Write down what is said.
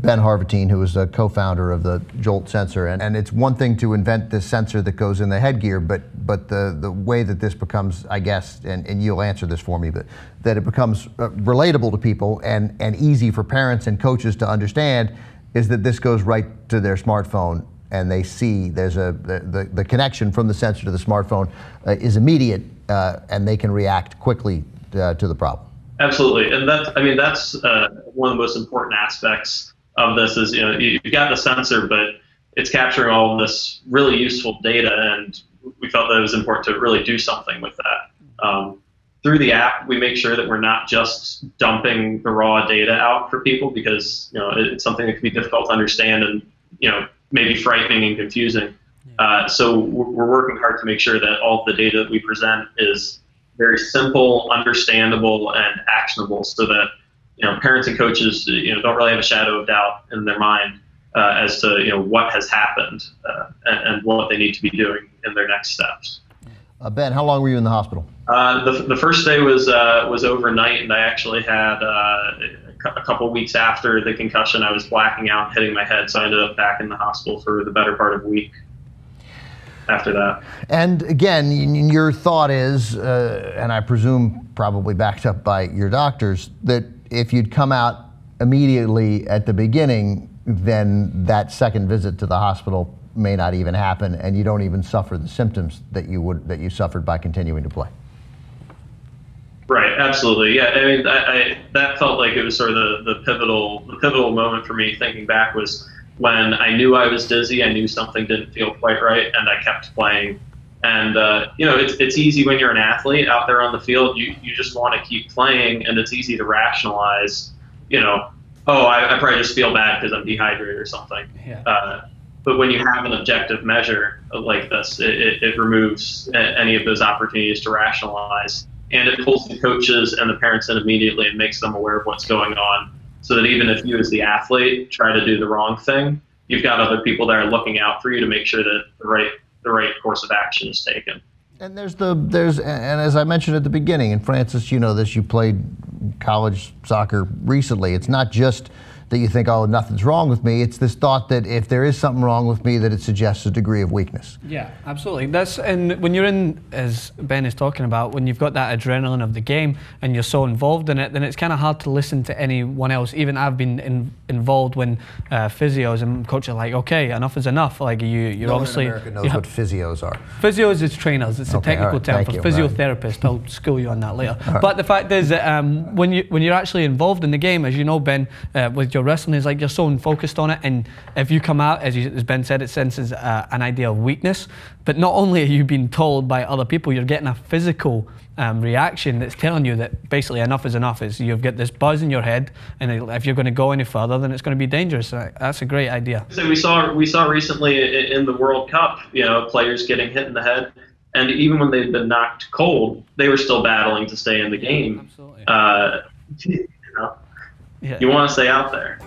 Ben Harvatine, who is a co-founder of the Jolt Sensor, and it's one thing to invent this sensor that goes in the headgear, but the way that this becomes, I guess, and you'll answer this for me, but that it becomes relatable to people and easy for parents and coaches to understand is that this goes right to their smartphone, and they see there's the connection from the sensor to the smartphone is immediate, and they can react quickly to the problem. Absolutely, and that's one of the most important aspects of this is, you know, you've got the sensor, but it's capturing all of this really useful data, and we felt that it was important to really do something with that. Through the app, we make sure that we're not just dumping the raw data out for people, because, you know, it's something that can be difficult to understand and, you know, maybe frightening and confusing. So we're working hard to make sure that all of the data that we present is very simple, understandable, and actionable, so that, you know, parents and coaches, you know, don't really have a shadow of doubt in their mind as to, you know, what has happened and what they need to be doing in their next steps. Ben, how long were you in the hospital? The first day was overnight, and I actually had a couple weeks after the concussion, I was blacking out, hitting my head, so I ended up back in the hospital for the better part of a week after that. And again, your thought is, and I presume probably backed up by your doctors, that if you'd come out immediately at the beginning, then that second visit to the hospital may not even happen, and you don't even suffer the symptoms that you suffered by continuing to play. Right, absolutely. Yeah, I mean, that felt like it was sort of the pivotal moment for me, thinking back, was when I knew I was dizzy, I knew something didn't feel quite right, and I kept playing. And you know, it's easy when you're an athlete out there on the field. You just want to keep playing, and it's easy to rationalize, you know, oh, I probably just feel bad because I'm dehydrated or something. Yeah. But when you have an objective measure like this, it removes any of those opportunities to rationalize, and it pulls the coaches and the parents in immediately and makes them aware of what's going on, so that even if you as the athlete try to do the wrong thing, you've got other people that are looking out for you to make sure that the right course of action is taken. And and as I mentioned at the beginning, and Francis, you know this, you played college soccer recently. It's not just that you think, oh, nothing's wrong with me. It's this thought that if there is something wrong with me, that it suggests a degree of weakness. Yeah, absolutely. And when you're in, as Ben is talking about, when you've got that adrenaline of the game and you're so involved in it, then it's kind of hard to listen to anyone else. Even I've been involved when physios and coaches are like, okay, enough is enough. Like you're obviously. No one in America knows what physios are. Physios is trainers. It's a technical term for physiotherapist. I'll school you on that later. But the fact is that when you're actually involved in the game, as you know, Ben, with your wrestling, is like you're so focused on it, and if you come out, as Ben said, it senses an idea of weakness. But not only are you being told by other people, you're getting a physical reaction that's telling you that basically enough is enough. You've got this buzz in your head, and if you're going to go any further, then it's going to be dangerous. That's a great idea. So we saw recently in the World Cup, you know, players getting hit in the head, and even when they'd been knocked cold, they were still battling to stay in the game. Absolutely. You know, you want to stay out there.